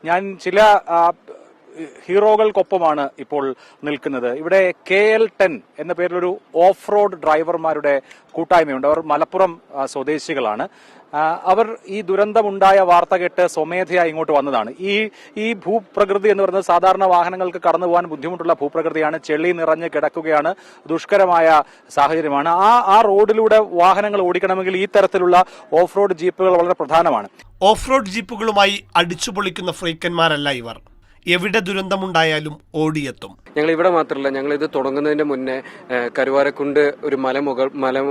ഞാൻ ചില ഹീറോകൾക്കൊപ്പമാണ് ഇപ്പോൾ നിൽക്കുന്നത്. ഇവിടെ KL10 എന്ന പേരിലൊരു ഓഫ് റോഡ് ഡ്രൈവർമാരുടെ കൂട്ടായ്മയുണ്ട്. അവർ മലപ്പുറം സ്വദേശികളാണ്. അവർ ഈ ദുരന്തമുണ്ടായ വാർത്ത കേട്ട് സ്വമേധയാ ഇങ്ങോട്ട് വന്നതാണ്. ഈ ഭൂപ്രകൃതി എന്ന് പറയുന്നത് സാധാരണ വാഹനങ്ങൾക്ക് കടന്നു പോകാൻ ബുദ്ധിമുട്ടുള്ള ഭൂപ്രകൃതിയാണ്. ചെളി നിറഞ്ഞ് കിടക്കുകയാണ്. ദുഷ്കരമായ സാഹചര്യമാണ്. ആ റോഡിലൂടെ വാഹനങ്ങൾ ഓടിക്കണമെങ്കിൽ ഈ തരത്തിലുള്ള ഓഫ് റോഡ് ജീപ്പുകൾ വളരെ പ്രധാനമാണ്. ഓഫ് റോഡ് ജീപ്പുകളുമായി അടിച്ചുപൊളിക്കുന്ന ഫ്രീക്കന്മാരല്ല ഇവർ. എവിടെ ദുരന്തമുണ്ടായാലും ഓടിയെത്തും. ഞങ്ങൾ ഇവിടെ മാത്രമല്ല, ഞങ്ങൾ ഇത് തുടങ്ങുന്നതിന്റെ മുന്നേ കരുവാരക്കുണ്ട് ഒരു മല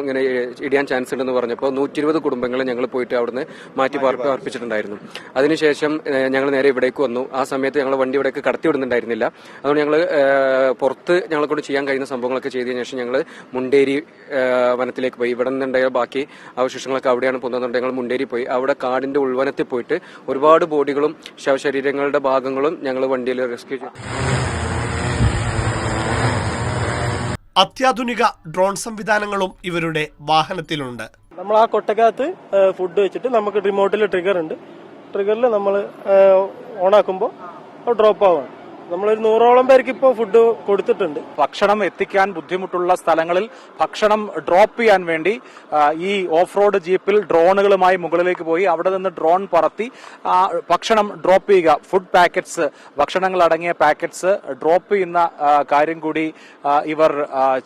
ഇങ്ങനെ ഇടിയാൻ ചാൻസ് ഉണ്ടെന്ന് പറഞ്ഞപ്പോൾ 120 കുടുംബങ്ങളെ ഞങ്ങൾ പോയിട്ട് അവിടുന്ന് മാറ്റി പാർപ്പിച്ചിട്ടുണ്ടായിരുന്നു. അതിനുശേഷം ഞങ്ങൾ നേരെ ഇവിടേക്ക് വന്നു. ആ സമയത്ത് ഞങ്ങൾ വണ്ടി ഇവിടേക്ക് കടത്തി വിടുന്നുണ്ടായിരുന്നില്ല. അതുകൊണ്ട് ഞങ്ങൾ പുറത്ത് ഞങ്ങളെ കൊണ്ട് ചെയ്യാൻ കഴിയുന്ന സംഭവങ്ങളൊക്കെ ചെയ്തതിനു ശേഷം ഞങ്ങൾ മുണ്ടേരി വനത്തിലേക്ക് പോയി. ഇവിടെ നിന്നുണ്ടായ ബാക്കി അവശിഷ്ടങ്ങളൊക്കെ അവിടെയാണ് പോകുന്നത്. ഞങ്ങൾ മുണ്ടേരി പോയി. അവിടെ കാടിന്റെ ഉൾവനത്തിൽ പോയിട്ട് ഒരുപാട് ബോഡികളും ശവശരീരങ്ങളുടെ ഭാഗങ്ങളും ഞങ്ങൾ വണ്ടിയിൽ റെസ്ക്യൂ ചെയ്തു. അത്യാധുനിക ഡ്രോൺ സംവിധാനങ്ങളും ഇവരുടെ വാഹനത്തിലുണ്ട്. നമ്മൾ ആ കൊട്ടക്കകത്ത് ഫുഡ് വെച്ചിട്ട് നമുക്ക് റിമോട്ടിൽ ട്രിഗർ ഉണ്ട്. ട്രിഗറിൽ നമ്മൾ ഓണാക്കുമ്പോൾ ഡ്രോപ്പ് ആവാണ്. നമ്മളൊരു 100ഓളം പേർക്ക് ഇപ്പോൾ ഫുഡ് കൊടുത്തിട്ടുണ്ട്. ഭക്ഷണം എത്തിക്കാൻ ബുദ്ധിമുട്ടുള്ള സ്ഥലങ്ങളിൽ ഭക്ഷണം ഡ്രോപ്പ് ചെയ്യാൻ വേണ്ടി ഈ ഓഫ് റോഡ് ജീപ്പിൽ ഡ്രോണുകളുമായി മുകളിലേക്ക് പോയി അവിടെ നിന്ന് ഡ്രോൺ പറത്തി ഭക്ഷണം ഡ്രോപ്പ് ചെയ്യുക, ഫുഡ് പാക്കറ്റ്സ്, ഭക്ഷണങ്ങൾ അടങ്ങിയ പാക്കറ്റ്സ് ഡ്രോപ്പ് ചെയ്യുന്ന കാര്യം കൂടി ഇവർ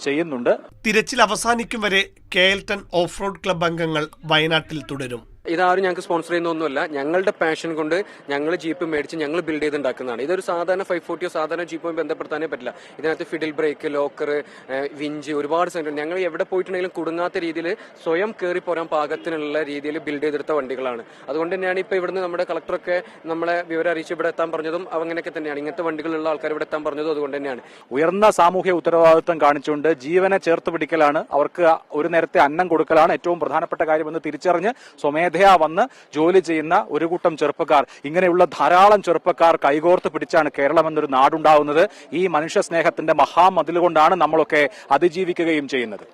ചെയ്യുന്നുണ്ട്. തിരച്ചിൽ അവസാനിക്കും വരെ KL10 ഓഫ് റോഡ് ക്ലബ് അംഗങ്ങൾ വയനാട്ടിൽ തുടരും. ഇതാരും ഞങ്ങൾക്ക് സ്പോൺസർ ചെയ്യുന്നൊന്നുമല്ല. ഞങ്ങളുടെ പാഷൻ കൊണ്ട് ഞങ്ങൾ ജീപ്പ് മേടിച്ച് ഞങ്ങൾ ബിൽഡ് ചെയ്തുണ്ടാക്കുന്നതാണ്. ഇതൊരു സാധാരണ 540 സാധാരണ ജീപ്പുമായി ബന്ധപ്പെടുത്താനേ പറ്റില്ല. ഇതിനകത്ത് ഫിഡിൽ ബ്രേക്ക്, ലോക്കർ, വിഞ്ച്, ഒരുപാട് സാധനം ഞങ്ങൾ എവിടെ പോയിട്ടുണ്ടെങ്കിലും കുടുങ്ങാത്ത രീതിയിൽ സ്വയം കയറി പോരാൻ പാകത്തിനുള്ള രീതിയിൽ ബിൽഡ് ചെയ്തെടുത്ത വണ്ടികളാണ്. അതുകൊണ്ട് തന്നെയാണ് ഇപ്പോൾ ഇവിടുന്ന് നമ്മുടെ കളക്ടറൊക്കെ നമ്മളെ വിവരം അറിയിച്ച് ഇവിടെ എത്താൻ പറഞ്ഞതും അങ്ങനെയൊക്കെ തന്നെയാണ്. ഇങ്ങനത്തെ വണ്ടികളുള്ള ആൾക്കാർ ഇവിടെ എത്താൻ പറഞ്ഞതും അതുകൊണ്ട് തന്നെയാണ്. ഉയർന്ന സാമൂഹ്യ ഉത്തരവാദിത്വം കാണിച്ചുകൊണ്ട് ജീവനെ ചേർത്ത് പിടിക്കലാണ്, അവർക്ക് ഒരു നേരത്തെ അന്നം കൊടുക്കലാണ് ഏറ്റവും പ്രധാനപ്പെട്ട കാര്യമെന്ന് തിരിച്ചറിഞ്ഞ് സ്വമേധയാ വന്ന് ജോലി ചെയ്യുന്ന ഒരു കൂട്ടം ചെറുപ്പക്കാർ, ഇങ്ങനെയുള്ള ധാരാളം ചെറുപ്പക്കാർ കൈകോർത്ത് പിടിച്ചാണ് കേരളം എന്നൊരു നാടുണ്ടാവുന്നത്. ഈ മനുഷ്യ സ്നേഹത്തിന്റെ മഹാമതിൽ കൊണ്ടാണ് നമ്മളൊക്കെ അതിജീവിക്കുകയും ചെയ്യുന്നത്.